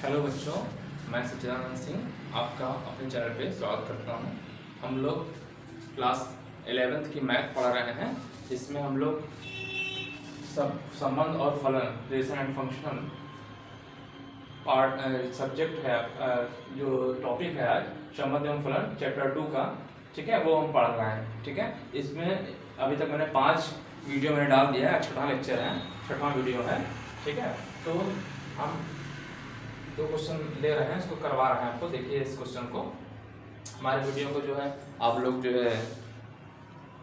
Hello बच्चों, मैं सच्चिदानंद सिंह आपका अपने चैनल पे स्वागत करता हूँ। हम लोग क्लास 11th की मैथ पढ़ा रहे हैं। इसमें हम लोग सब संबंध और फलन, relation and function part subject है, जो टॉपिक है आज संबंध एवं फलन चैप्टर 2 का, ठीक है, वो हम पढ़ रहे हैं। ठीक है, इसमें अभी तक मैंने 5 वीडियो मैंने डाल दिया है, 6वां लेक्चर है, 6वां वीडियो है। ठीक है, तो हम 2 क्वेश्चन ले रहे हैं, इसको करवा रहे हैं आपको। देखिए इस क्वेश्चन को, हमारे वीडियो को जो है आप लोग जो है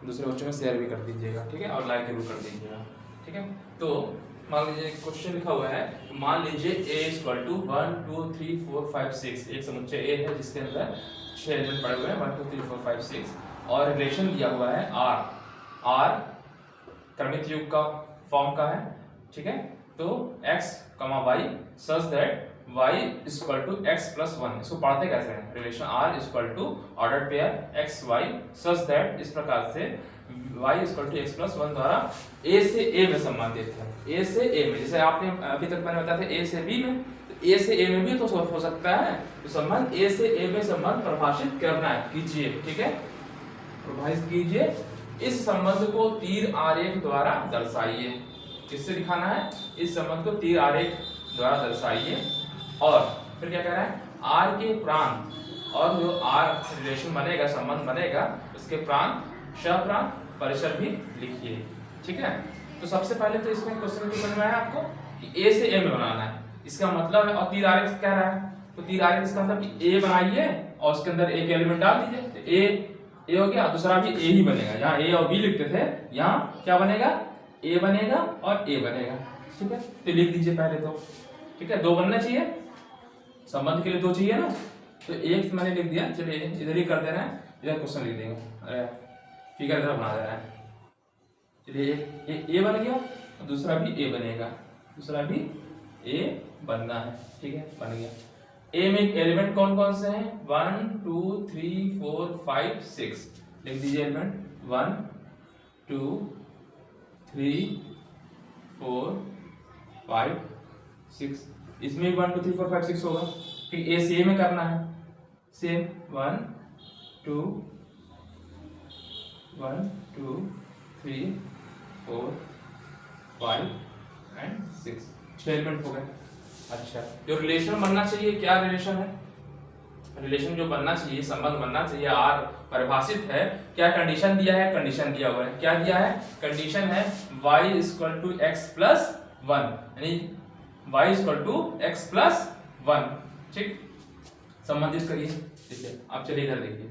दूसरे बच्चों में शेयर भी कर दीजिएगा, ठीक है, और लाइक जरूर कर दीजिएगा। ठीक है, तो मान लीजिए क्वेश्चन लिखा हुआ है, मान लीजिए a इक्वल टू 1 2 3 4 5 6, एक समुच्चय a है जिसके अंदर 6 एलिमेंट पड़े हुए हैं 1 2 3 4 5 6, और रिलेशन दिया हुआ है r क्रमिक युग का फॉर्म का है। ठीक है, तो x, y such that y equal to x plus 1। इसको पढ़ते कैसे हैं? Relation r equal to order pair x y such that, इस प्रकार से y equal to x plus 1 द्वारा a से a में संबंधित है। a से a में, जैसे आपने अभी तक मैंने बताया था a से b में, तो a से a में भी तो हो सकता है। तो संबंध a से a में संबंध परिभाषित करना है, कीजिए। ठीक है, परिभाषित कीजिए। इस संबंध को तीर आरेख द्वारा दर्शाइए। किससे दिखाना है? इस संबंध को तीर आरेख द्वारा दर्शाइए। और फिर क्या कह रहा है? आर के प्रांत, और जो आर रिलेशन बनेगा, संबंध बनेगा, उसके प्रांत, सहप्रांत, परिसर भी लिखिए। ठीक है, तो सबसे पहले तो इसमें क्वेश्चन की समझ में आया आपको कि ए से ए में बनाना है, इसका मतलब है। और तीर आरेख कह रहा है, तो तीर आरेख इसका मतलब कि ए बनाइए और उसके अंदर एक एलिमेंट डाल दीजिए, तो ए हो गया, दूसरा भी ए ही बनेगा। यहाँ ए और बी लिखते थे, यहाँ क्या बनेगा? ए बनेगा और ए बनेगा। ठीक है, तो लिख दीजिए पहले तो। ठीक है, 2 बनना चाहिए, संबंध के लिए 2 चाहिए ना, तो एक मैंने लिख दिया। चलिए इधर ही कर दे रहे हैं, इधर क्वेश्चन लिख देंगे। अरे फिगर इधर बना दे रहा है। चलिए ए बन गया, और दूसरा भी ए बनेगा, दूसरा भी ए बनना है। ठीक है, बन गया। ए में एलिमेंट कौन कौन से हैं? 1 2 3 4 5 6 लिख दीजिए। एलिमेंट 1 2 3 4 5 6, इसमें 1 2 3 4 5 6 होगा। फिर ए से ए में करना है, सेम 1 2 3 4 5 एंड 6, 6 एलिमेंट हो गए। अच्छा, जो रिलेशन बनना चाहिए, क्या रिलेशन है? रिलेशन जो बनना चाहिए, संबंध बनना चाहिए, आर परिभाषित है। क्या कंडीशन दिया है? कंडीशन दिया हुआ है। क्या दिया है? कंडीशन है y equal to x plus 1, यानी y equal to x plus 1। ठीक, संबंधित करिए। ठीक है, आप चलिए इधर देखिए,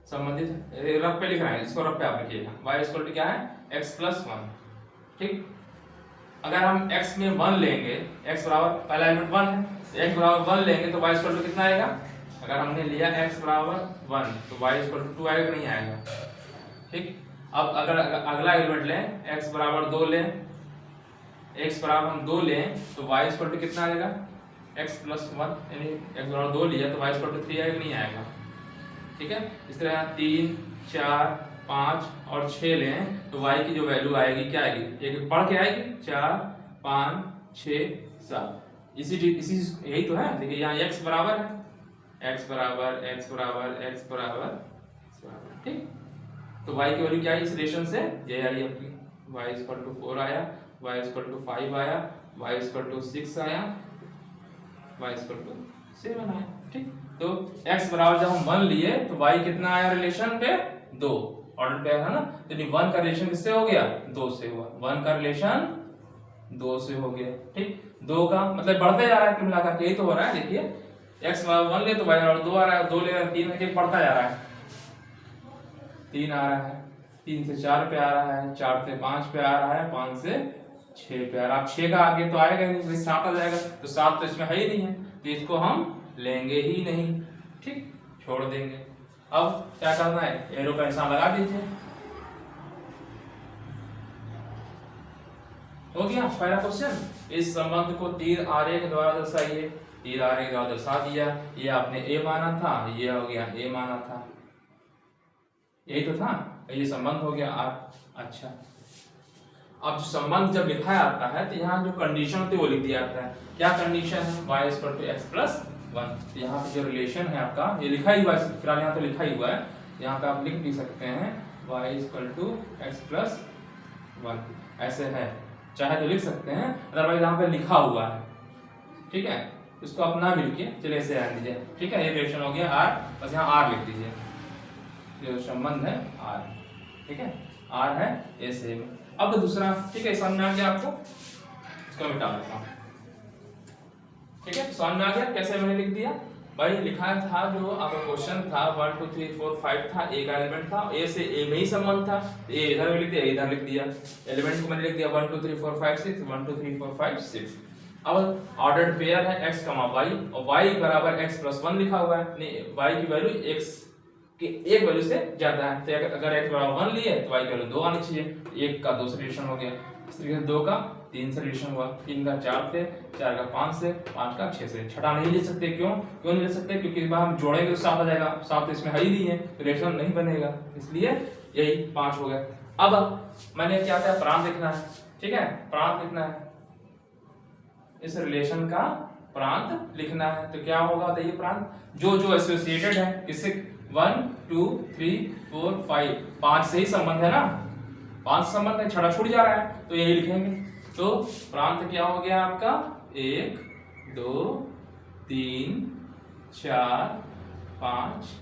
संबंधित रफ पे लिख रहे हैं, इसको रफ पे आप लिखिएगा। y इक्वल टू क्या है? x plus 1। ठीक, अगर हम x में 1 लेंगे, x बराबर पहला एलिमेंट 1 है, तो x बराबर 1 लेंगे तो y इक्वल टू कितना आएगा? अगर हमने लिया x बराबर 1 तो y इक्वल टू 2 आएगा, नहीं आएगा। ठीक, अब अगर अगला एलिमेंट लें, x बराबर 2 लें, x बराबर हम 2 लें तो y इक्वल टू कितना आएगा? x प्लस 1, यानी x बराबर 2 लिया तो y इक्वल टू 3 आएगा, नहीं आएगा। ठीक है, इस तरह 3 4 5 और 6 लें तो y की जो वैल्यू आएगी, क्या आएगी? एक बढ़ के आएगी, 4 5 6 7। इसी यही तो है। देखिए यहाँ x बराबर है, x बराबर x बराबर x बराबर x बराबर। ठीक, तो y की वैल्यू क्या है इस रिलेशन से? ये आई आपकी, y इक्वल टू 4 आया, y इक्वल टू 5 आया, y इक्वल टू 6 आया, y इक्वल टू 7 आया। ठीक, तो x बराबर जब हम 1 लिए तो y कितना आया रिलेशन पे? 2, ऑर्डर पे है ना। तो 1 का रिलेशन किससे हो गया? 2 से हुआ। 1 का रिलेशन 2 से हो गया। ठीक, 2 का मतलब बढ़ते जा रहा है, मिलाकर यही तो हो रहा है। देखिए x बराबर 1 ले तो y बराबर 2 आ रहा है, 2 ले 3 में बढ़ता जा रहा है, 3 आ रहा है, 3 से 4 पे आ रहा है, 4 से 5 पे आ रहा है, 5 से 6 पे आ रहा है। अब 6 का आगे तो आएगा नहीं, 7 आ जाएगा, तो 7 तो इसमें है ही नहीं है, तो इसको हम लेंगे ही नहीं। ठीक, छोड़ देंगे। अब क्या करना है? एरो का निशान लगा दीजिए। हो गया पहला क्वेश्चन। इस संबंध को तीर आरेख द्वारा दर्शाइए। तीर आरेख द्वारा दर्शा दिया। ये आपने a माना था, ये हो गया a माना था, यही तो था, ये संबंध हो गया r। अच्छा, अब जो संबंध जब लिखा जाता है तो यहाँ जो कंडीशन होती है वो लिख दिया जाता है। क्या कंडीशन है? y = x+1। तो यहाँ पे जो रिलेशन है आपका ये लिखा ही हुआ है, फिलहाल यहाँ तो लिखा ही हुआ है, यहाँ पे आप लिख भी सकते हैं y = x+1 ऐसे है, चाहे तो लिख सकते हैं, अदरवाइज यहाँ पे लिखा हुआ है। ठीक है, इसको अपना भी लिखिए, चलिए ऐसे रहने दीजिए। ठीक है, ये रिलेशन हो गया r, बस यहाँ r लिख दीजिए, जो संबंध है r। ठीक है, r है ऐसे में। अब दूसरा, ठीक है, समझ में आ गया आपको, इसको मिटा देता हूँ। ठीक है, समझ में आ गया कैसे मैंने लिख दिया भाई। लिखा था जो आपका क्वेश्चन था 1 2 3 4 5 था, एक एलिमेंट था, ए से ए में ही संबंध था, ए इधर में लिख दिया, इधर लिख दिया, एलिमेंट को मैंने लिख दिया 1 2 3 4 5 6, 1 2 3 4 5 6। अब ऑर्डर्ड पेयर है x, y और y = x+1 लिखा हुआ है, नहीं y की वैल्यू x कि एक वैल्यू से ज्यादा है, तो अगर x = 1 लिए तो y की वैल्यू 2 आनी चाहिए। 1 का 2 से रिलेशन हो गया, इस तरीके से 2 का 3 से रिलेशन हुआ, 3 का 4 से, 4 का 5 से, 5 का 6 से। छठा नहीं ले सकते, क्यों नहीं ले सकते? क्योंकि इस बार हम जोड़ेंगे तो 7 आ जाएगा, 7 इसमें है ही नहीं है, रिलेशन नहीं बनेगा, इसलिए यही 5 हो गया। अब मैंने क्या किया, प्रांत लिखना है। ठीक है, प्रांत लिखना है, इस रिलेशन का प्रांत लिखना है। तो क्या होगा बताइए, प्रांत जो एसोसिएटेड है, किससे? 1 2 3 4 5, 5 से ही संबंध है ना, 5 संबंध है, छठा छूट जा रहा है, तो यही लिखेंगे। तो प्रांत क्या हो गया आपका? 1 2 3 4 5,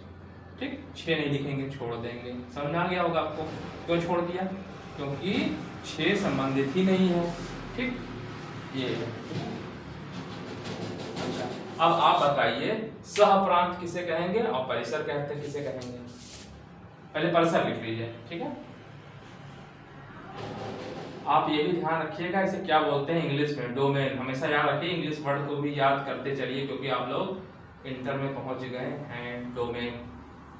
ठीक, 6 नहीं लिखेंगे, छोड़ देंगे। समझ में आ गया होगा आपको क्यों छोड़ दिया? क्योंकि 6 संबंधित ही नहीं है। ठीक, ये अच्छा, अब आप बताइए सहप्रांत किसे कहेंगे और परिसर कहते हैं किसे कहेंगे? पहले परिसर लिख लीजिए। ठीक है, आप ये भी ध्यान रखिएगा इसे क्या बोलते हैं इंग्लिश में, डोमेन। हमेशा याद रखिए, इंग्लिश वर्ड को भी याद करते चलिए, क्योंकि आप लोग इंटर में पहुंच गए हैं। डोमेन।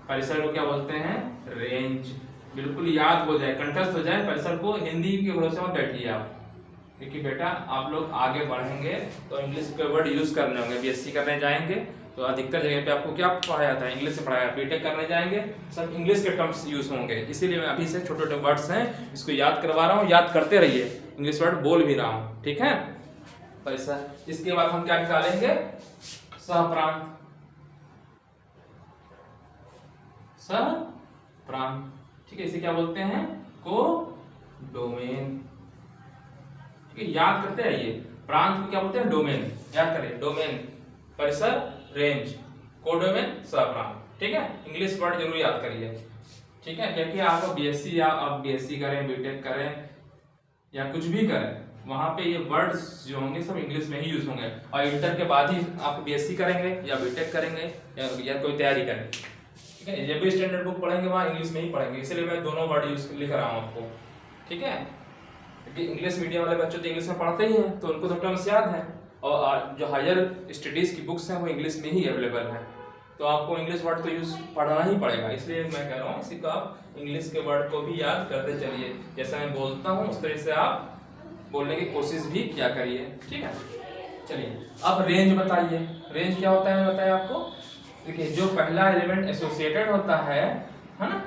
परिसर को क्या बोलते हैं? रेंज। बिल्कुल याद हो जाए, कंठस्थ हो जाए परिसर को, हिंदी के भरोसे मत बैठिए आप, क्योंकि बेटा आप लोग आगे बढ़ेंगे तो इंग्लिश के वर्ड यूज करने होंगे। बीएससी करने जाएंगे तो अधिकतर जगह पे आपको क्या पढ़ाया जाता है? इंग्लिश से पढ़ाया। बीटेक करने जाएंगे सब इंग्लिश के टर्म्स यूज होंगे, इसीलिए मैं अभी से छोटे छोटे वर्ड्स हैं इसको याद करवा रहा हूँ, याद करते रहिए, इंग्लिश वर्ड बोल भी रहा हूँ। ठीक है, परिसर। इसके बाद हम क्या निकालेंगे? सहप्रांत। सहप्रांत, ठीक है, इसे क्या बोलते हैं? को डोमेन। याद करते रहिए, प्रांत को क्या बोलते हैं? डोमेन। याद करें, डोमेन, परिसर, रेंज, कोडोमेन, सहप्रांत। ठीक है, इंग्लिश वर्ड जरूर याद करिए। ठीक है, क्योंकि आप बीएससी या आप बीएससी करें, बीटेक करें या कुछ भी करें, वहां पे ये वर्ड्स जो होंगे सब इंग्लिश में ही यूज होंगे। और इंटर के बाद ही आप बीएससी करेंगे या बीटेक करेंगे या कोई तैयारी करें, ठीक है, जब भी स्टैंडर्ड बुक पढ़ेंगे वहां इंग्लिश में ही पढ़ेंगे, इसलिए मैं दोनों वर्ड यूज लिख रहा हूँ आपको। ठीक है, क्योंकि इंग्लिश मीडियम वाले बच्चे तो इंग्लिश में पढ़ते ही हैं, तो उनको तो टर्म्स याद है, और जो हायर स्टडीज की बुक्स हैं वो इंग्लिश में ही अवेलेबल हैं, तो आपको इंग्लिश वर्ड तो यूज पढ़ना ही पड़ेगा। इसलिए मैं कह रहा हूँ इसी को आप इंग्लिश के वर्ड को भी याद करते चलिए, जैसा मैं बोलता हूँ उस तरह से आप बोलने की कोशिश भी किया करिए। ठीक है, चलिए अब रेंज बताइए। रेंज क्या होता है बताइए आपको? देखिए, जो पहला एलिमेंट एसोसिएटेड होता है ना,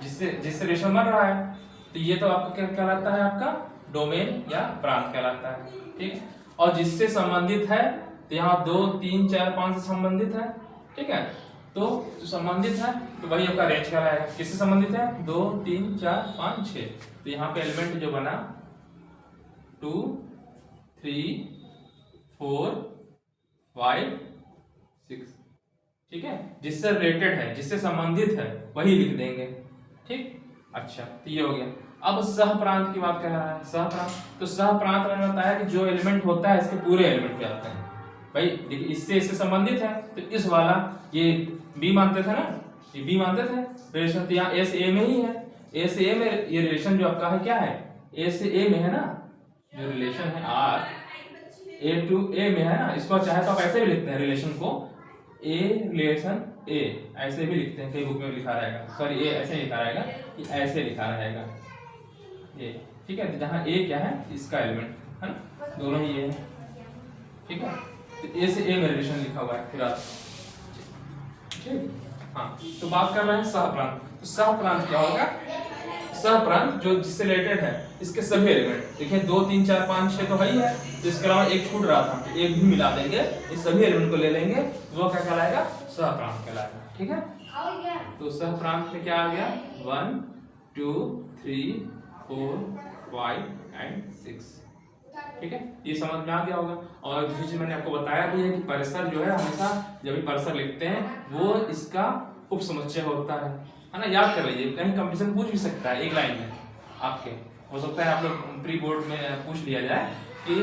जिससे रिलेशन बन रहा है, तो ये तो आपका क्या कहलाता है? आपका डोमेन या प्रांत कहलाता है। ठीक है, और जिससे संबंधित है तो यहाँ 2 3 4 5 से संबंधित है। ठीक है, तो जो संबंधित है तो वही आपका रेंज कहलाएगा। किससे संबंधित है? 2 3 4 5 6। तो यहाँ पे एलिमेंट जो बना 2 3 4 5 6। ठीक है, जिससे रिलेटेड है, जिससे संबंधित है वही लिख देंगे। ठीक, अच्छा, तो ये हो गया। अब सहप्रांत की बात कर रहा है। सहप्रांत, तो सहप्रांत मैंने बताया कि जो एलिमेंट होता है इसके पूरे एलिमेंट पे आते हैं। भाई देखिए, इससे संबंधित है तो इस वाला ये बी मानते थे ना, ये बी मानते थे रिलेशन, तो यहाँ ए से ए में ही है। ए से ए में ये रिलेशन जो आपका है क्या है? ए से ए में है ना, जो रिलेशन है आर ए टू ए में है ना, इसको चाहे तो आप ऐसे भी लिखते हैं रिलेशन को, ए रिलेशन ए ऐसे भी लिखते हैं, कई बुक में लिखा रहेगा, सॉरी ए ऐसे लिखा रहेगा, ऐसे लिखा रहेगा ये। ठीक है, जहाँ ए क्या है? इसका एलिमेंट है ना, दोनों ही ये है। ठीक है, तो ए से ए में रिलेशन लिखा हुआ है। फिर आप ठीक, हाँ, तो बात कर रहे हैं सहप्रांत। तो सहप्रांत क्या होगा? सहप्रांत जो जिससे रिलेटेड है इसके सभी एलिमेंट, देखिए 2 3 4 5 6 तो है ही है, तो इसके अलावा एक छूट रहा था, एक भी मिला देंगे, इस सभी एलिमेंट को ले लेंगे, वो क्या कहलाएगा, सहप्रांत कहलाएगा। ठीक है, तो सहप्रांत में क्या आ गया, 1 2 3 4 5 एंड 6। ठीक है, ये समझ में आ गया होगा। और दूसरी चीज मैंने आपको बताया भी है कि परिसर जो है हमेशा जब भी परिसर लिखते हैं वो इसका उपसमुच्चय होता है ना, याद कर लीजिए, कहीं कंपटीशन पूछ भी सकता है एक लाइन में आपके, हो सकता है आप लोग प्री बोर्ड में पूछ लिया जाए कि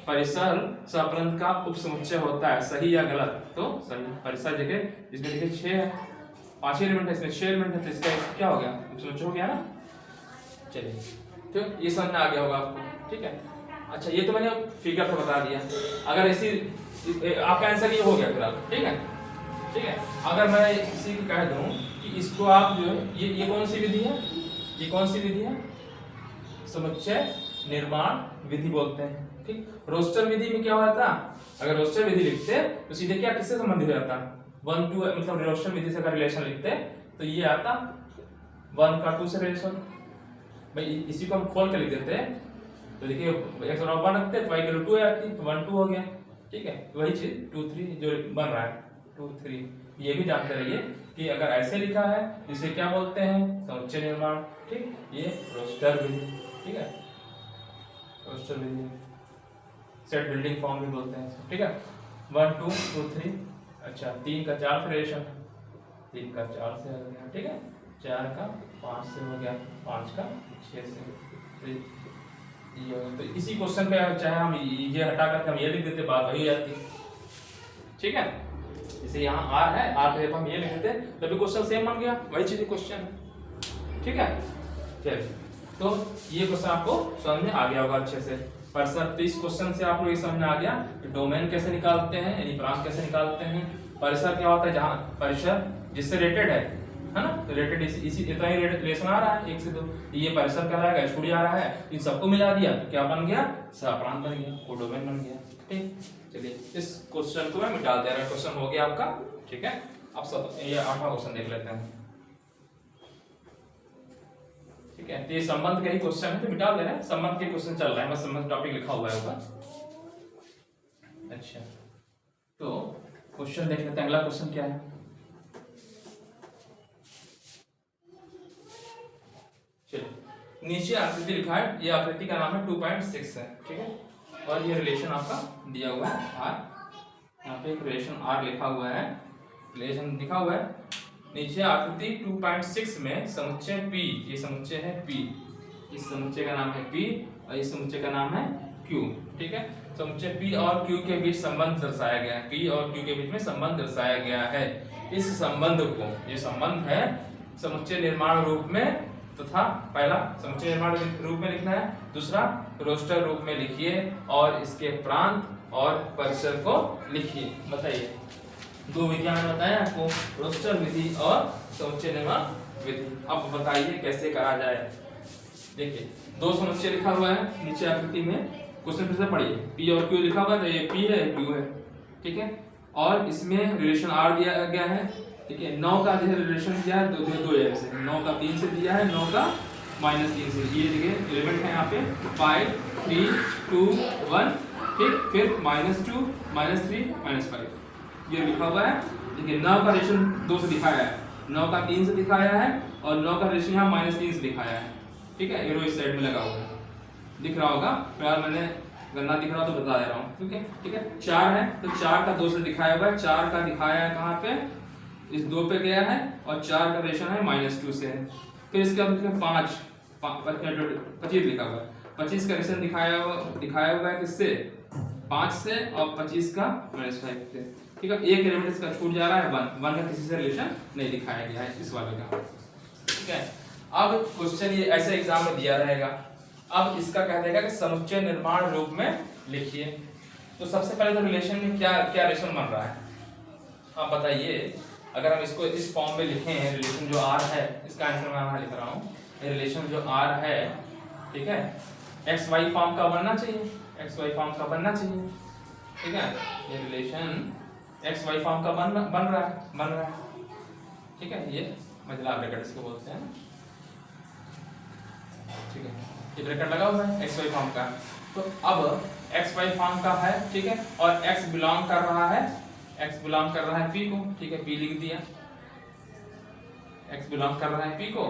परिसर सहप्रांत का उपसमुच्चय होता है, सही या गलत, तो सही। परिसर जगह जिसमें देखिए 6 है, 5 एलिमेंट है, इसमें 6 एलिमेंट है, तो इसका क्या हो गया, उपसमुच्चय हो गया ना। चलिए, तो ये समझ में आ गया होगा आपको। ठीक है, अच्छा ये तो मैंने फिगर से बता दिया। अगर इसी आपका आंसर ये हो गया फिर आप, ठीक है, ठीक है। अगर मैं इसी को कह दूं कि इसको आप जो ये कौन सी विधि है, ये कौन सी विधि है, समुच्चय निर्माण विधि बोलते हैं। ठीक, रोस्टर विधि में क्या हुआ था, अगर रोस्टर विधि लिखते तो सीधे क्या किससे संबंधित हो जाता, 1 2 मतलब रोस्टर विधि से का रिलेशन लिखते तो ये आता 1 का 2 से रिलेशन। भाई इसी को हम खोल के लिख देते तो देखिए x और 1 रखते तो y की वैल्यू 2 आती तो 1 2 हो गया। ठीक है, वही चीज 2 3 जो बन रहा है 2 3, ये भी जानते रहिए कि अगर ऐसे लिखा है इसे क्या बोलते हैं, समुच्चय निर्माण। ठीक, ये रोस्टर विधि। ठीक है, रोस्टर विधि, सेट बिल्डिंग फॉर्म भी बोलते हैं। ठीक है, 1 2 2 3, अच्छा 3 का 4 से रिलेशन, 3 का 4 से हो गया। ठीक है, 4 का 5 से हो गया, 5 का 6 से। तो इसी क्वेश्चन पे चाहे हम ये हटा करके हम ये लिख देते, बात वही जाती। ठीक है, जैसे यहाँ r है, r पे हम ये लिख देते तभी क्वेश्चन सेम बन गया, वही चीज क्वेश्चन है। ठीक है, चलिए, तो ये क्वेश्चन आपको समझ में आ गया होगा अच्छे से। परिसर, तो इस क्वेश्चन से आप लोग ये समझ में आ गया कि डोमेन कैसे निकालते हैं, यानी प्रांत कैसे निकालते हैं। परिसर क्या होता है, जहाँ परिसर जिससे रिलेटेड है ना, रिलेटेड इसी इतना ही रिलेशन आ रहा है 1 से 2, ये परिसर कहलाएगा, छूट जा रहा है, इन सबको मिला दिया तो क्या बन गया, सहप्रांत बन गया, कोडोमेन बन गया। ठीक, चलिए इस क्वेश्चन को मैं मिटा दे रहा हूं, क्वेश्चन हो गया आपका। ठीक है, अब सब ये 8वां क्वेश्चन देख लेते हैं। ठीक है, तो ये संबंध का ही क्वेश्चन है तो मिटा दे रहे हैं, संबंध के क्वेश्चन चल रहा है, बस संबंध टॉपिक लिखा हुआ है होगा। अच्छा, तो क्वेश्चन देख लेते हैं, अगला क्वेश्चन क्या है। नीचे आकृति लिखा है, ये आकृति का नाम है 2.6 है। ठीक है, और ये रिलेशन आपका दिया हुआ है r, यहाँ पे एक रिलेशन r लिखा हुआ है, रिलेशन लिखा हुआ है। नीचे आकृति 2.6 में समुच्चय p, ये समुच्चय है p, इस समुच्चय का नाम है p और इस समुच्चय का नाम है q। ठीक है, समुच्चय p और q के बीच संबंध दर्शाया गया है, p और q के बीच में संबंध दर्शाया गया है। इस संबंध को, ये संबंध है समुच्चय निर्माण रूप में तथा पहला समुच्चय निर्माण रूप में लिखना है, दूसरा रोस्टर रूप में लिखिए और इसके प्रांत और परिसर को लिखिए। बताइए, 2 विधियां बताया आपको, रोस्टर विधि और समुच्चय निर्माण विधि। अब बताइए कैसे करा जाए। देखिए 2 समुच्चय लिखा हुआ है नीचे आकृति में, क्वेश्चन फिर से पढ़िए, p और q लिखा हुआ है, तो ये p है, q है। ठीक है, और इसमें रिलेशन r दिया गया है। ठीक है, 9 का जो रिलेशन दिया है, 2 से 9 का 3 से दिया है, 9 का -3 से। ये देखिए एलिमेंट है यहाँ पे 5 3 2 1। ठीक, फिर -2 -3 -5 ये लिखा हुआ है। देखिए 9 का रिलेशन 2 से दिखाया है, 9 का 3 से दिखाया है और 9 का रिलेशन यहाँ -3 से दिखाया है। ठीक है, एरो इस साइड में लगा हुआ है, दिख रहा होगा, फिलहाल मैंने गन्ना दिख रहा तो बता दे रहा हूँ। ठीक है, ठीक है, 4 है तो 4 का 2 से दिखाया हुआ है, 4 का दिखाया है कहाँ पे, इस 2 पे गया है और 4 का रिलेशन है -2 से है। फिर इसके बाद 5 25 लिखा हुआ है, 25 का रिलेशन दिखाया हुआ है किससे, 5 से और 25 का -5 से। ठीक है, एक एलिमेंट इसका छूट जा रहा है, 1 का किसी से रिलेशन नहीं दिखाया गया है इस वाले का। ठीक है, अब क्वेश्चन ये ऐसे एग्जाम में दिया रहेगा। अब इसका कह देगा कि समुच्चय निर्माण रूप में लिखिए। तो सबसे पहले तो रिलेशन में क्या क्या रिलेशन बन रहा है, आप बताइए। अगर हम इसको इस फॉर्म में लिखें, रिलेशन जो r है, इसका आंसर मैं यहाँ लिख रहा हूँ, रिलेशन जो r है, ठीक है, एक्स वाई फॉर्म का बनना चाहिए, एक्स वाई फॉर्म का बनना चाहिए। ठीक है, ये रिलेशन एक्स वाई फॉर्म का बन रहा है। ठीक है, ये महिला ब्रैकेट इसको बोलते हैं। ठीक है, ये ब्रैकेट लगा हुआ है एक्स वाई फॉर्म का। तो अब एक्स वाई फॉर्म का है, ठीक है, और एक्स बिलोंग कर रहा है, एक्स बिलोंग कर रहा है पी को, ठीक है, पी लिख दिया, एक्स बिलोंग कर रहा है पी को,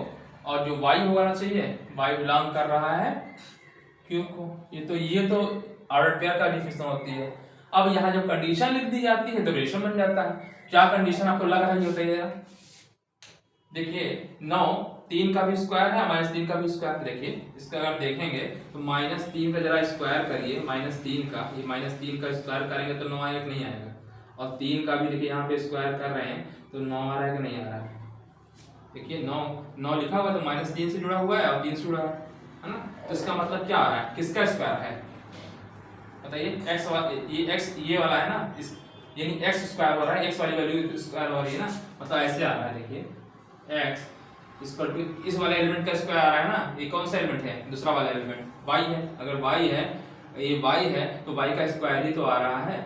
और जो वाई होना चाहिए वाई बिलोंग कर रहा है क्यू को। ये तो ऑर्डर पेयर का डिफिनेशन होती है। अब यहाँ जब कंडीशन लिख दी जाती है तो रिलेशन बन जाता है। क्या कंडीशन आपको लग रही होता है? देखिए 9 3 का भी स्क्वायर है, -3 का भी स्क्वायर। देखिए इसका अगर देखेंगे तो -3 का जरा स्क्वायर करिए, -3 का, ये -3 का स्क्वायर करेंगे तो 9 आएगा कि नहीं आएगा, और 3 का भी देखिए यहाँ पे स्क्वायर कर रहे हैं तो 9 आ रहा है कि नहीं आ रहा है। देखिए 9 लिखा हुआ तो -3 से जुड़ा हुआ है और 3 से जुड़ा है ना, तो इसका मतलब क्या आ रहा है, किसका स्क्वायर है बताइए? x वाला, ये x ये वाला है ना, इस यानी x स्क्वायर हो रहा है, x वाली वैल्यू स्क्वायर हो रही है ना, मतलब ऐसे आ रहा है। देखिए x इक्वल टू इस वाले एलिमेंट का स्क्वायर आ रहा है ना, ये कौन सा एलिमेंट है? दूसरा वाला एलिमेंट y है। अगर y है, ये y है तो y का स्क्वायर ही तो आ रहा है।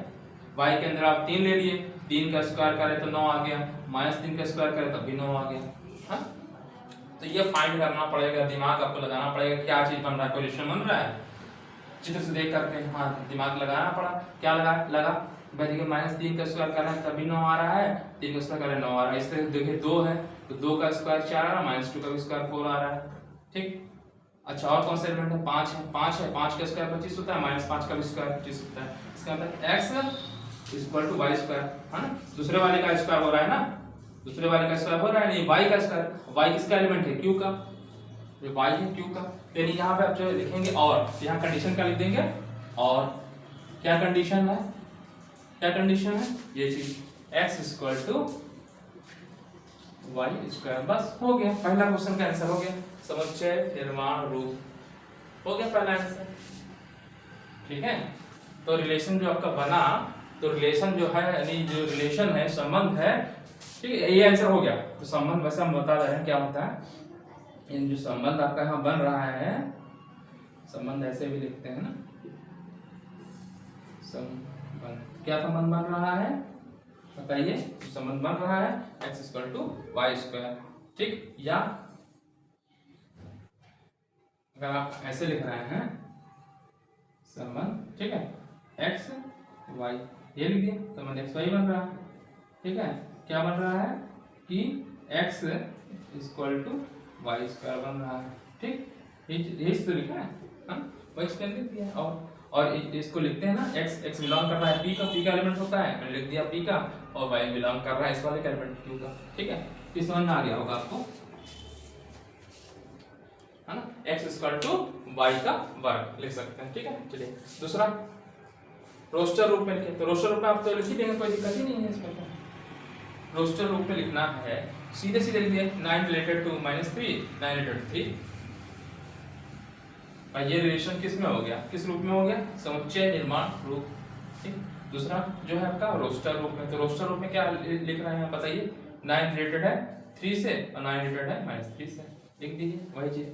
y के अंदर आप 3 ले लिए, 3 का स्क्वायर करें तो 9 आ गया, -3 का स्क्वायर करें तब भी 9 आ गया। हाँ, तो ये फाइंड करना पड़ेगा, दिमाग आपको लगाना पड़ेगा, क्या चीज बन रहा है, क्वेश्चन बन रहा है चित्र से देख करके। हाँ, दिमाग लगाना पड़ा, क्या लगा भाई, देखिए -3 का स्क्वायर कर रहे हैं तभी 9 आ रहा है, 3 का स्क्वायर कर रहे हैं 9 आ रहा है। इस तरह देखिए 2 है तो 2 का स्क्वायर 4 आ रहा है, -2 का भी स्क्वायर 4 आ रहा है। ठीक, अच्छा और कौन सा एलिमेंट है? 5 है, 5 का स्क्वायर 25 होता है, -5 का भी स्क्वायर 25 होता है। इसका मतलब x equal to y square है ना, दूसरे वाले का स्क्वायर हो रहा है ना, दूसरे वाले का स्क्वायर हो रहा है, नहीं y का स्क्वायर, y किसका एलिमेंट है? q का, जो y है q का। यानी यहाँ पे आप जो लिखेंगे और, यहाँ कंडीशन क्या लिख देंगे? और क्या कंडीशन है, क्या कंडीशन है? ये चीज x equal to Y square. बस हो गया, पहला क्वेश्चन का आंसर हो गया, समुच्चय निर्माण रूप हो गया पहला आंसर। ठीक है, तो रिलेशन जो आपका बना, तो रिलेशन जो है यानी जो रिलेशन है, संबंध है, ठीक है, ये आंसर हो गया। तो संबंध वैसे हम बता रहे हैं क्या होता है, इन जो संबंध आपका यहाँ बन रहा है, संबंध ऐसे भी लिखते हैं ना, संबंध, क्या संबंध बन रहा है बताइए? संबंध बन रहा है x equal to Y square. ठीक, या अगर आप ऐसे लिख रहे हैं संबंध, ठीक है, x y, ये लिख दिया, संबंध x y बन रहा है। ठीक है, क्या बन रहा है कि x equal to Y square बन रहा है। ठीक, ये तो लिखा है, वही एक्सप्लेन लिख दिया। और इसको लिखते हैं ना, x बिलोंग कर रहा है p का, p का एलिमेंट होता है, मैंने लिख दिया p का, और y बिलोंग कर रहा है इस वाले का एलिमेंट q का। ठीक है, इस समझ में आ गया होगा आपको, है ना, x इक्वल टू y का वर्ग लिख सकते हैं। ठीक है, चलिए दूसरा रोस्टर रूप में लिखे, तो रोस्टर रूप में आप तो लिख ही देंगे, कोई दिक्कत ही नहीं है इसमें। तो रोस्टर रूप में लिखना है, सीधे सीधे लिख दिया, 9 रिलेटेड टू -3, 9 रिलेटेड 3। और ये रिलेशन किस में हो गया, किस रूप में हो गया? समुच्चय निर्माण रूप। ठीक, दूसरा जो है आपका रोस्टर रूप में, तो रोस्टर रूप में क्या लिख रहे हैं बताइए? 9 रिलेटेड है 3 से और 9 रिलेटेड है -3 से, लिख दीजिए वही चीज।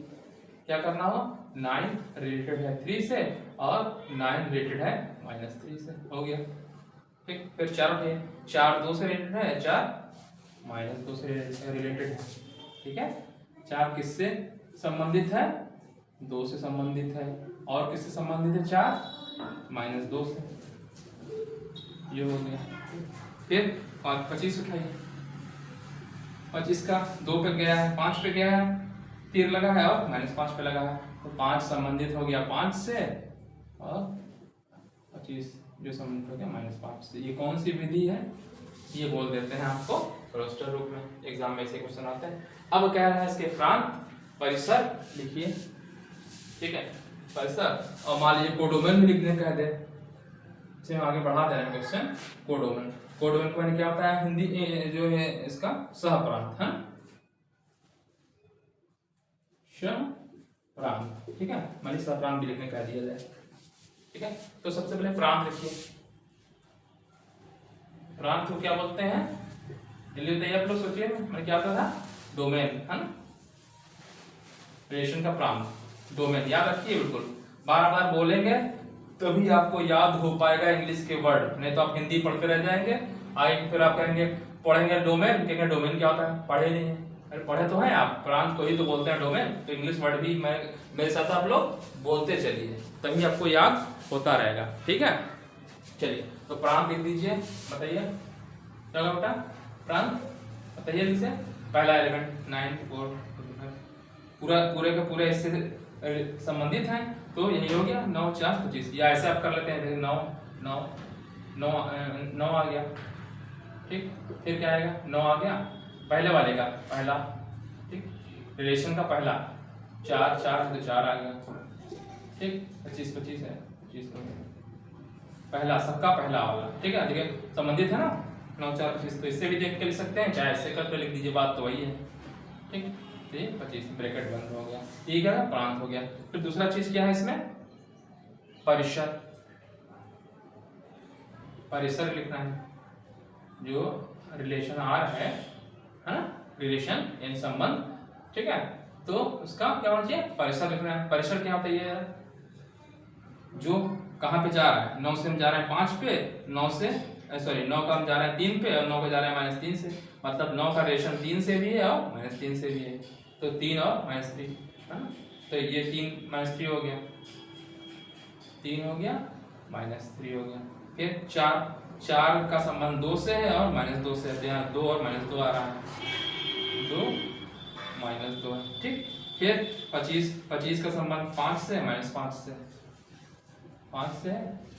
क्या करना हो, 9 रिलेटेड है 3 से और 9 रिलेटेड है -3 से, हो गया। ठीक, फिर 4 है, 4 2 से रिलेटेड है, 4 -2 से रिलेटेड है। ठीक है, 4 किससे संबंधित है? 2 से संबंधित है, और किससे संबंधित है? 4 -2 से, ये हो गया। फिर 25 उठाइए, 25 का 2 पे गया है, 5 पे गया है, तीर लगा है और -5 पे लगा है, तो 5 संबंधित हो गया 5 से, और 25 जो संबंधित हो गया -5 से। ये कौन सी विधि है? ये बोल देते हैं आपको रोस्टर रूप में, एग्जाम में ऐसे क्वेश्चन आते हैं। अब कह रहा है इसके प्रांत परिसर लिखिए। ठीक है, परिसर, और मान लीजिए कोडोमेन भी लिखने कह दे, इसे आगे बढ़ा दे रहे हैं क्वेश्चन। कोडोमेन, कोडोमेन को क्या होता है हिंदी जो है इसका सह प्रांत है, सह प्रांत। ठीक है, मान सह प्रांत भी लिखने कह दिया जाए। ठीक है, तो सबसे पहले प्रांत लिखिए। प्रांत को क्या बोलते हैं? जल्दी बताइए आप लोग, सोचिए, मैंने क्या कहा था? डोमेन, है ना, रिलेशन का प्रांत, डोमेन, याद रखिए बिल्कुल, बार बार बोलेंगे तभी आपको याद हो पाएगा इंग्लिश के वर्ड, नहीं तो आप हिंदी पढ़ते रह जाएंगे, आगे फिर आप कहेंगे पढ़ेंगे डोमेन, कहेंगे डोमेन क्या होता है, पढ़े नहीं है। अरे पढ़े तो हैं आप, प्रांत को ही तो बोलते हैं डोमेन, तो इंग्लिश वर्ड भी मैं मेरे साथ आप लोग बोलते चलिए, तभी आपको याद होता रहेगा, ठीक है। चलिए तो प्रांत लिख दीजिए, बताइए क्या होगा बेटा, प्रांत बताइए लिखिए। पहला एलिमेंट 9 4 पूरा पूरे का पूरे इससे संबंधित हैं, तो यही हो गया 9 4 25, या ऐसे आप कर लेते हैं 9 9 9 9 आ गया, ठीक। फिर क्या आएगा, 9 आ गया पहले वाले का पहला, ठीक, रिलेशन का पहला 4 4 तो 4 आ गया, ठीक। 25 25 है, 25 तो पहला सबका पहला वाला, ठीक है। देखिए संबंधित है ना 9 4 25, तो इससे भी देख के लिख सकते हैं, चाहे ऐसे करके लिख दीजिए, बात तो वही है, ठीक। तो ये 25 ब्रैकेट बंद हो गया, ये क्या है, प्रांत हो गया। फिर दूसरा चीज क्या है इसमें, परिसर, परिसर लिखना है, जो रिलेशन आ रहा है ना, रिलेशन यानी संबंध, ठीक है, तो उसका क्या होना चाहिए, परिसर लिखना है। परिसर क्या होता है, जो कहाँ पे जा रहा है, 9 से हम जा रहे हैं 5 पे, 9 से सॉरी 9 का हम जा रहे हैं 3 पे, और 9 का जा रहे हैं -3 से, मतलब 9 का रिलेशन 3 से भी है और -3 से भी है, तो 3 और -3 है ना, तो ये 3 -3 हो गया, 3 हो गया -3 हो गया। फिर 4 का संबंध 2 से है और -2 से है, तो यहाँ 2 और -2 आ रहा है, 2 -2 है, ठीक। फिर 25 का संबंध 5 से -5 से, 5 से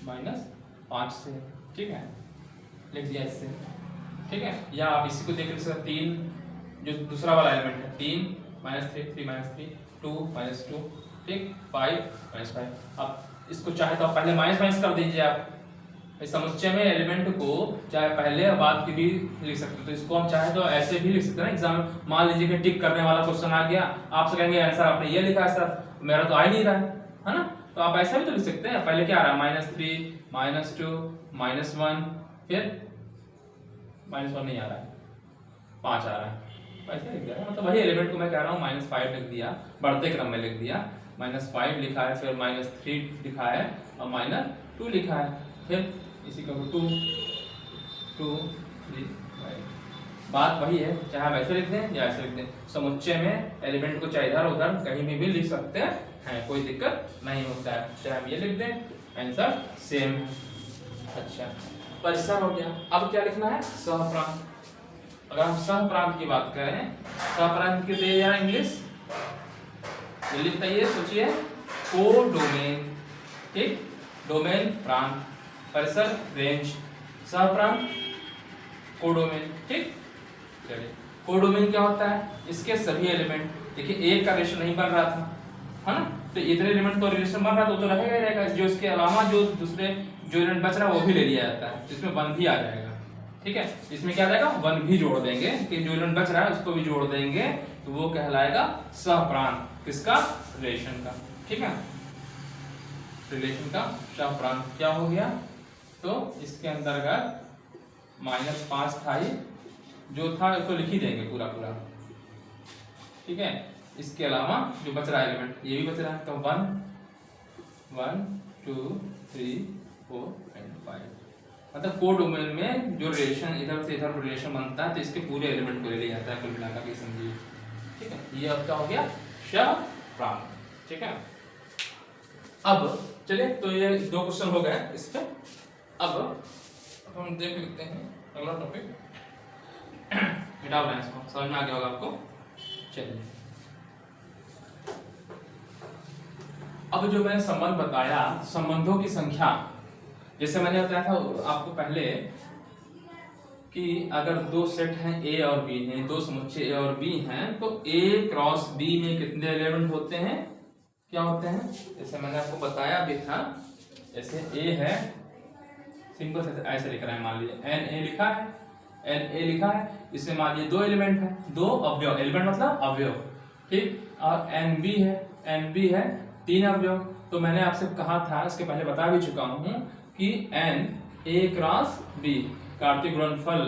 -5 से, ठीक है, लिख दिया इससे, ठीक है। या आप इसी को देख लीजिए, 3 जो दूसरा वाला एलिमेंट है, 3 -3 3 -3 2 -2, ठीक, 5 -5। अब इसको चाहे तो आप पहले माइनस कर दीजिए, आप इस समुच्चय में एलिमेंट को चाहे पहले और बाद की भी लिख सकते हैं, तो इसको हम चाहे तो ऐसे भी लिख सकते हैं ना। एग्जाम में मान लीजिए कि टिक करने वाला क्वेश्चन आ गया, आपसे कहेंगे आंसर आपने ये लिखा है सर, मेरा तो आ ही नहीं रहा है ना, तो आप ऐसा भी तो लिख सकते हैं। पहले क्या आ रहा है, -3 -2 -1, फिर -1 नहीं आ रहा है, 5 आ रहा है, ऐसे लिख दिया, मतलब वही एलिमेंट को मैं कह रहा हूँ -5 लिख दिया, बढ़ते क्रम में लिख दिया, -5 लिखा है, फिर -3 लिखा है और -2 लिखा है, फिर इसी का 2 2 3 5। बात वही है, चाहे आप ऐसे लिख दें या ऐसे लिख दें, समुच्चय में एलिमेंट को चाहे इधर उधर कहीं में भी लिख सकते हैं, कोई दिक्कत नहीं होता है, चाहे हम ये लिख दें, आंसर सेम है। अच्छा, परिसर हो गया। अब क्या लिखना है, सहप्रांत। अगर हम सहप्रांत की बात करें, सहप्रांत की दे यार इंग्लिश जल्दी बताइए, सोचिए, कोडोमेन, ठीक, डोमेन प्रांत, परिसर रेंज, सहप्रांत कोडोमेन, ठीक। चलिए कोडोमेन क्या होता है, इसके सभी एलिमेंट, देखिए एक का रिलेशन नहीं बन रहा था, है ना, तो इतने एलिमेंट तो रिलेशन बन रहा था, तो रहेगा ही रहेगा, जो इसके अलावा जो दूसरे जो एलिमेंट बच रहा है वो भी ले लिया जाता है, इसमें 1 भी आ जाएगा, ठीक है। इसमें क्या आ जाएगा, 1 भी जोड़ देंगे, कि जो एलिमेंट बच रहा है उसको भी जोड़ देंगे, तो वो कहलाएगा सहप्रांत, किसका, रिलेशन का, ठीक है, रिलेशन का सहप्रांत। क्या हो गया, तो इसके अंतर्गत -5 था, ही जो था उसको लिख ही देंगे पूरा पूरा, ठीक है। इसके अलावा जो बच रहा है एलिमेंट, ये भी बच रहा है, तो 1 1 2 3 4 5, मतलब कोडोमेन में जो रिलेशन इधर से इधर रिलेशन बनता है, तो इसके पूरे एलिमेंट को ले लिया जाता है, कुल मिलाकर के समझिए, ठीक है। ये अब क्या हो गया, सहप्रांत, ठीक है। अब चलिए, तो ये 2 क्वेश्चन हो गए इस पे। अब हम देख लेते हैं अगला टॉपिक, मिटा लें इसको, समझ में आ गया होगा आपको। चलिए, अब जो मैंने संबंध बताया, संबंधों की संख्या, जैसे मैंने बताया था आपको पहले कि अगर 2 सेट हैं A और B हैं, 2 समुच्चय A और B हैं, तो A क्रॉस B में कितने एलिमेंट होते हैं, क्या होते हैं, जैसे मैंने आपको बताया भी था, जैसे A है, सिंपल से ऐसे लिख रहे हैं, मान लीजिए Na लिखा है, Na लिखा है, इसमें मान लीजिए 2 एलिमेंट है, 2 अवयव, एलिमेंट मतलब अवयव, ठीक, और Nb है 3 अवयव। तो मैंने आपसे कहा था, इसके पहले बता भी चुका हूं कि A क्रॉस B कार्तीय गुणनफल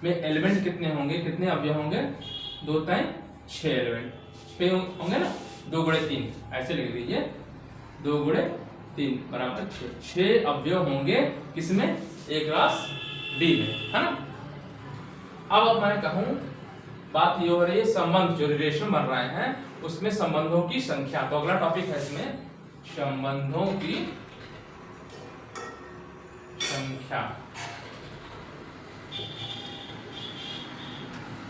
में एलिमेंट कितने होंगे, कितने अवयव होंगे, 2 3 6 एलिमेंट, 6 होंगे ना, 2 गुणे 3, ऐसे लिख दीजिए, 2 गुणे 3 बराबर 6 अवयव होंगे, किसमें, A क्रॉस B में, है ना। अब मैं कहूं बात ये हो रही है संबंध जो रिलेशन बन रहे हैं उसमें संबंधों की संख्या। तो अगला टॉपिक है इसमें संबंधों की संख्या,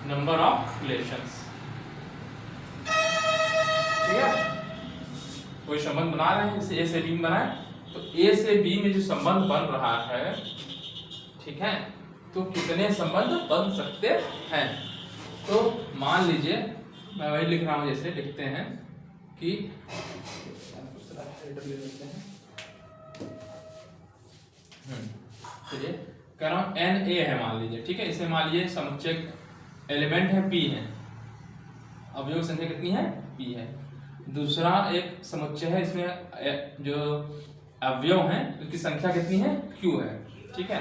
नंबर ऑफ रिलेशंस। ठीक है, कोई संबंध बना रहे हैं, जैसे ए से बी में बनाए, तो ए से बी में जो संबंध बन रहा है, ठीक है, तो कितने संबंध बन सकते हैं। तो मान लीजिए मैं वही लिख रहा हूं, जैसे लिखते हैं कि चलिए कह रहा हूं एन ए है मान लीजिए, ठीक है, इसे मान लीजिए समुच्चय एलिमेंट है पी है, अवयव संख्या कितनी है पी है। दूसरा एक समुच्चय है, इसमें जो अवयव हैं उसकी संख्या कितनी है क्यू है, ठीक है,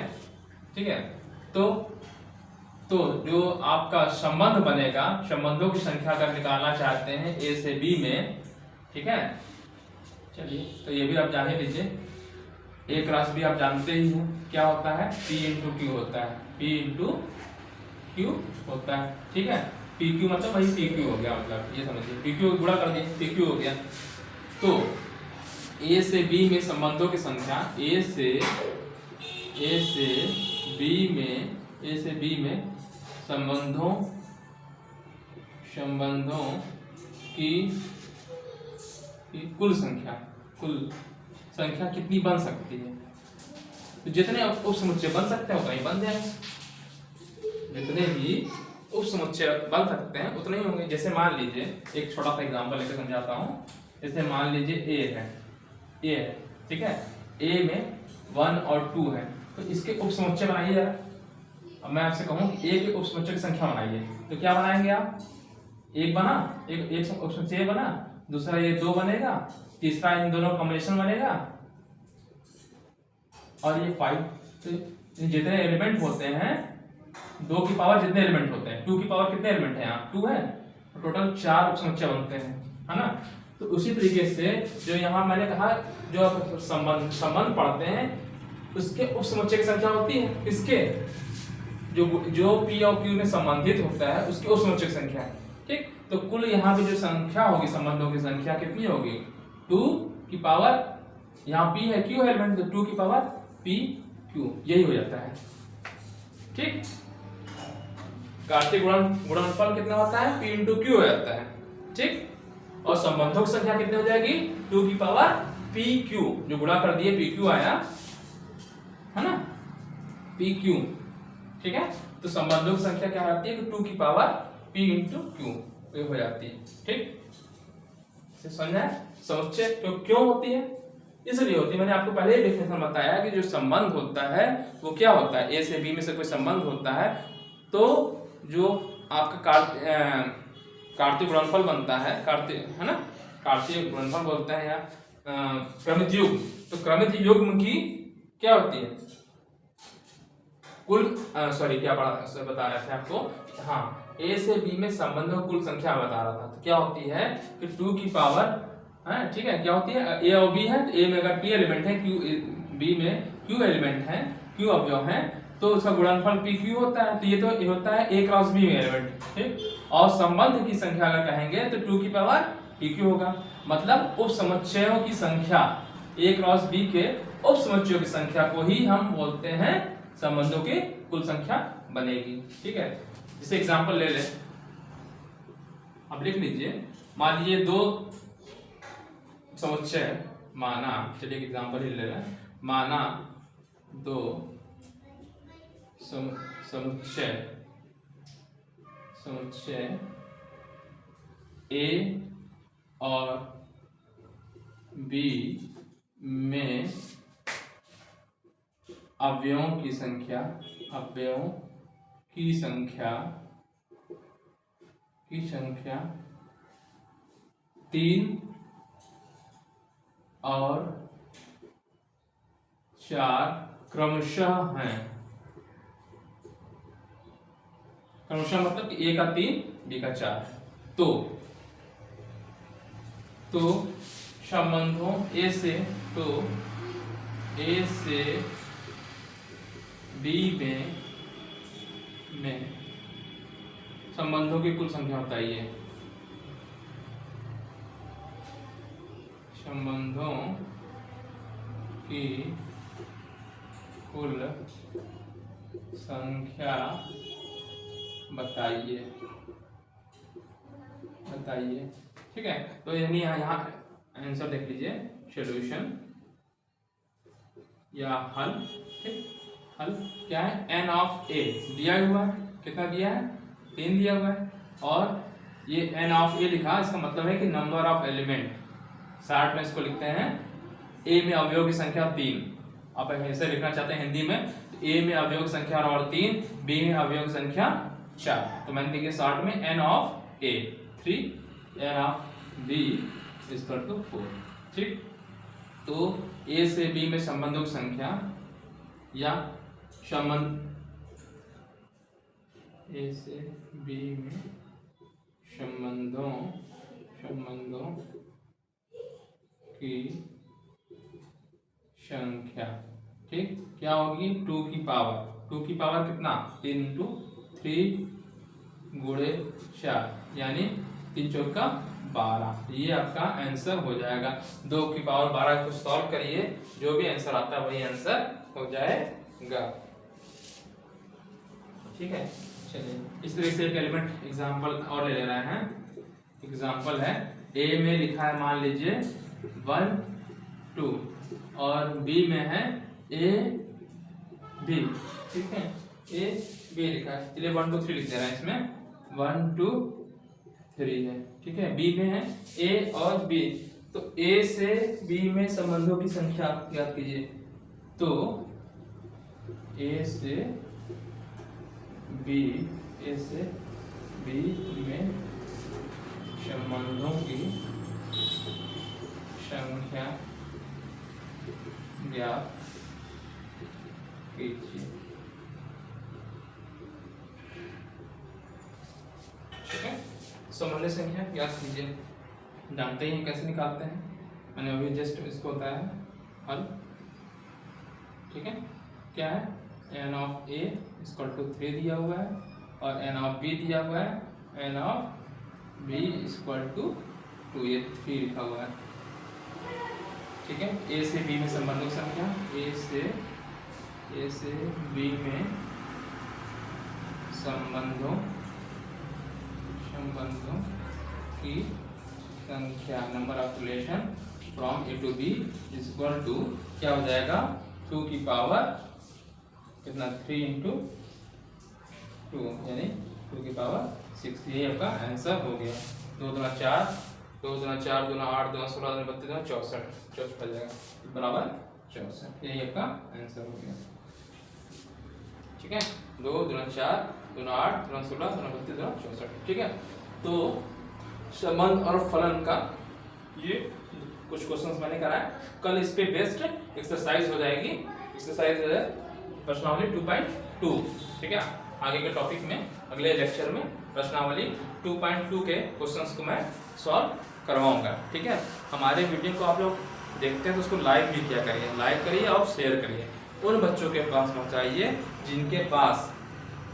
ठीक है। तो जो आपका संबंध बनेगा, संबंधों की संख्या अगर निकालना चाहते हैं ए से बी में, ठीक है, चलिए तो ये भी आप जान ही लीजिए, ए क्रॉस बी आप जानते ही हैं क्या होता है, पी इंटू क्यू होता है, पी इंटू क्यू होता है, ठीक है। पी क्यू मतलब वही पी क्यू हो गया, मतलब ये समझिए पी क्यू गुणा कर दिए पी क्यू हो गया। तो ए से बी में संबंधों की संख्या, ए से बी में संबंधों की कुल संख्या कितनी बन सकती है। तो जितने उप समुच्चय बन सकते हैं उतना ही बन जाएंगे, जितने भी उप समुच्चय बन सकते हैं उतने ही होंगे। जैसे मान लीजिए एक छोटा सा एग्जांपल लेकर समझाता हूँ। जैसे मान लीजिए ए है, ठीक है, ए में 1 और 2 है, तो इसके उप समुच्चय बनाइए जरा। अब मैं आपसे कहूँ कि ए के उप समुच्चय की संख्या बनाइए, तो क्या बनाएंगे आप, एक बना, एक उप समुच्चय बना, दूसरा ये 2 बनेगा, तीसरा इन दोनों कॉम्बिनेशन बनेगा, और ये 5। तो जितने एलिमेंट होते हैं 2 की पावर जितने एलिमेंट होते हैं, 2 की पावर कितने एलिमेंट हैं यहाँ 2 है, तो टोटल 4 उप समुच्चय बनते हैं, है ना। तो उसी तरीके से जो यहाँ मैंने कहा जो संबंध पढ़ते हैं उसके उप समुच्चय की संख्या होती है, इसके जो पी और क्यू में संबंधित होता है उसके उप समुच्चय की संख्या, ठीक। तो कुल यहाँ पे जो संख्या होगी संबंधों की संख्या कितनी होगी, 2 की पावर, यहाँ पी है क्यू है एलिमेंट, तो 2 की पावर पी क्यू, यही हो जाता है, ठीक। कार्तीय गुणनफल कितना होता है, पी इंटू क्यू हो जाता है, ठीक। और संबंधों की संख्या कितनी हो जाएगी, 2 की पावर पी क्यू, जो गुणा कर दिए पी क्यू आया, है ना, पी क्यू, ठीक है। तो संबंधों की संख्या क्या आती है, 2 की पावर पी इंटू क्यू हो जाती है, ठीक। समझा है। समुच्चय क्यों होती है, इसलिए होती है, मैंने आपको पहले ही डेफिनेशन बताया कि जो संबंध होता है वो क्या होता है, ए से बी में से कोई संबंध होता है तो जो आपका कार्तीय गुणनफल बनता है, है ना, कार्तीय गुणनफल बोलते हैं या क्रमित युग्म। तो क्रमित युग्म की क्या होती है कुल, क्या बता रहे थे आपको, हाँ, ए से बी में संबंधों कुल संख्या बता रहा था। तो क्या होती है कि 2 की पावर, ठीक है, क्या होती है, ए और बी है, तो ए में अगर पी एलिमेंट है, क्यू बी में क्यू एलिमेंट है, क्यू अवयव है, तो उसका गुणनफल पी क्यू होता है। तो ये होता है ए क्रॉस बी में एलिमेंट, ठीक। और संबंध की संख्या अगर कहेंगे तो 2 की पावर पी क्यू होगा, मतलब उप समुच्चयों की संख्या, ए क्रॉस बी के उप समुच्चयों की संख्या को ही हम बोलते हैं संबंधों की कुल संख्या बनेगी, ठीक है। जैसे एग्जांपल ले ले, अब लिख लीजिए, मान लीजिए 2 समुच्चय माना, चलिए एग्जांपल ही ले लें, माना 2 समुच्चय ए और बी में अवयवों की संख्या 3 और 4 क्रमशः हैं। क्रमशः मतलब कि ए का 3 बी का 4। तो संबंधों ए से बी में संबंधों की कुल संख्या बताइए। संबंधों की कुल संख्या बताइए। ठीक है, तो यानी यहाँ आंसर देख लीजिए, सॉल्यूशन या हल। ठीक, हल क्या है, n ऑफ a दिया हुआ है, कितना दिया है, 3 दिया हुआ है, और ये n ऑफ a लिखा, इसका मतलब है कि नंबर ऑफ एलिमेंट, शॉर्ट में इसको लिखते हैं a में अवयव की संख्या 3। आप ऐसे लिखना चाहते हैं हिंदी में, तो a में अवयव की संख्या और 3, b में अवयव की संख्या 4, तो मैंने लिखा शॉर्ट में n of a 3, n of b equal to 4। ठीक, तो a से b में संबंधों की संख्या या संबंध, a से b में संबंधों की संख्या, ठीक, क्या होगी, 2 की पावर कितना, 3 इंटू 3 गुणे 4, यानी 3 चौका 12, ये आपका आंसर हो जाएगा। 2 की पावर 12 को सॉल्व करिए, जो भी आंसर आता है वही आंसर हो जाएगा। ठीक है, चलिए इस तरह से एक एलिमेंट एग्जांपल और ले रहे हैं। एग्जांपल है, ए में लिखा है मान लीजिए 1 2 और बी में है ए बी। ठीक है, ए बी लिखा है, चलिए 1 2 3 लिख दे रहे हैं इसमें, 1 2 3 है। ठीक है, बी में है ए और बी, तो ए से बी में संबंधों की संख्या याद कीजिए, तो ए से बी में संबंधों की संख्या ज्ञात कीजिए। ठीक है, संबंधित संख्या ज्ञात कीजिए, जानते ही कैसे निकालते हैं, मैंने अभी जस्ट इसको बताया है हल। ठीक है, क्या है, n of a equal to 3 दिया हुआ है और n ऑफ b दिया हुआ है, n of b equal to 2, ये 3 लिखा हुआ है। ठीक है, a से b में संबंधों की संख्या, a से b में संबंधों की संख्या, number of relation from a to b equal to, क्या हो जाएगा, 2 की पावर कितना, 3 इंटू 2, यानी 2 की पावर 6, ये आपका आंसर हो गया। 2 दूना 4, 2 दूना 4, 2 8, 2 16, 2 32, 64, 64 हो जाएगा, बराबर 64, यही आपका आंसर हो गया। ठीक है, 2 दूना 4, 2 8, 2 16, 2 32, 64। ठीक है, तो संबंध और फलन का ये कुछ क्वेश्चंस मैंने कराया, कल इस पे बेस्ड एक्सरसाइज हो जाएगी, एक्सरसाइज प्रश्नावली 2.2। ठीक है, आगे के टॉपिक में, अगले लेक्चर में प्रश्नावली 2.2 के क्वेश्चंस को मैं सॉल्व करवाऊंगा। ठीक है, हमारे वीडियो को आप लोग देखते हैं तो उसको लाइक भी किया करिए, लाइक करिए और शेयर करिए, उन बच्चों के पास पहुंचाइए जिनके पास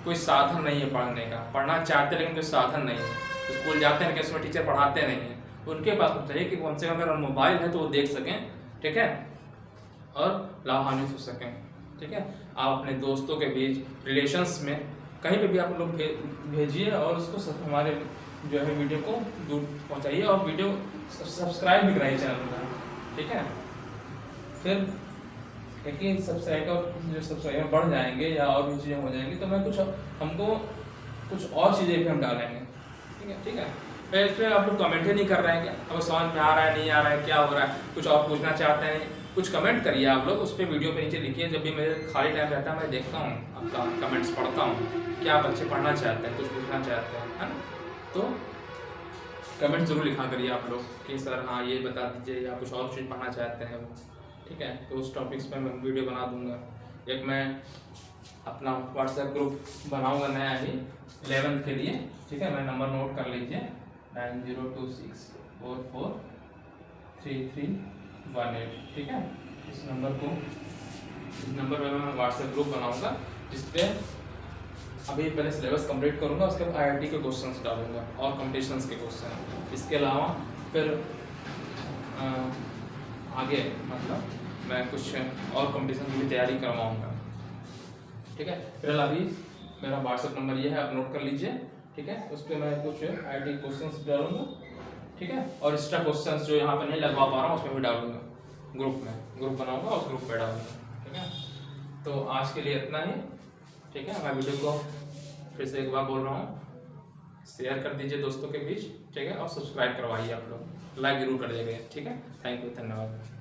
कोई साधन नहीं है पढ़ने का, पढ़ना चाहते लेकिन कोई साधन नहीं है, स्कूल जाते हैं लेकिन उसमें टीचर पढ़ाते नहीं हैं, उनके पास पहुंचाइए कि कम से कम अगर मोबाइल है तो वो देख सकें। ठीक है, और लाभान्वित हो सकें। ठीक है, आप अपने दोस्तों के बीच, रिलेशंस में, कहीं पे भी आप लोग भेजिए और उसको सब हमारे जो है वीडियो को दूर पहुंचाइए और वीडियो सब्सक्राइब भी कराइए चैनल का। ठीक है, फिर देखिए सब्सक्राइबर बढ़ जाएंगे या और भी चीज़ें हो जाएंगी तो मैं हमको कुछ और चीज़ें भी हम डालेंगे। ठीक है, फिर आप लोग कमेंट ही नहीं कर रहे हैं क्या, अब समझ में आ रहा है नहीं आ रहा है, क्या हो रहा है, कुछ और पूछना चाहते हैं, कुछ कमेंट करिए आप लोग, उस पर वीडियो पे नीचे लिखिए। जब भी मेरे खाली टाइम रहता है मैं देखता हूँ आपका कमेंट्स, पढ़ता हूँ, क्या बच्चे पढ़ना चाहते हैं, कुछ पूछना चाहते हैं, है ना, तो कमेंट जरूर लिखा करिए आप लोग कि सर हाँ ये बता दीजिए, या कुछ और चीज़ पढ़ना चाहते हैं वो। ठीक है, तो उस टॉपिक्स पे मैं वीडियो बना दूंगा। एक मैं अपना व्हाट्सएप ग्रुप बनाऊंगा नया ही 11th के लिए। ठीक है, मैं नंबर नोट कर लीजिए, 9026443318। ठीक है, इस नंबर पर मैं व्हाट्सएप ग्रुप बनाऊंगा जिसपे अभी पहले सिलेबस कंप्लीट करूँगा, उसके बाद IIT के क्वेश्चंस डालूंगा और कॉम्पिटिशन्स के क्वेश्चन। इसके अलावा फिर आगे मतलब मैं कुछ और कॉम्पिटिशन की भी तैयारी करवाऊँगा, ठीक है। फिलहाल अभी मेरा व्हाट्सएप नंबर ये है, आप नोट कर लीजिए, ठीक है। उस पर मैं कुछ IIT क्वेश्चंस डालूंगा, ठीक है। और एक्स्ट्रा क्वेश्चंस जो यहाँ पे नहीं लगवा पा रहा हूँ उसमें भी डालूंगा, ग्रुप बनाऊंगा उस ग्रुप पे डालूंगा, ठीक है। तो आज के लिए इतना ही, ठीक है। मैं वीडियो को फिर से एक बार बोल रहा हूँ, शेयर कर दीजिए दोस्तों के बीच, ठीक है। और सब्सक्राइब करवाइए, आप लोग लाइक जरूर कर दीजिएगा, ठीक है। थैंक यू, धन्यवाद।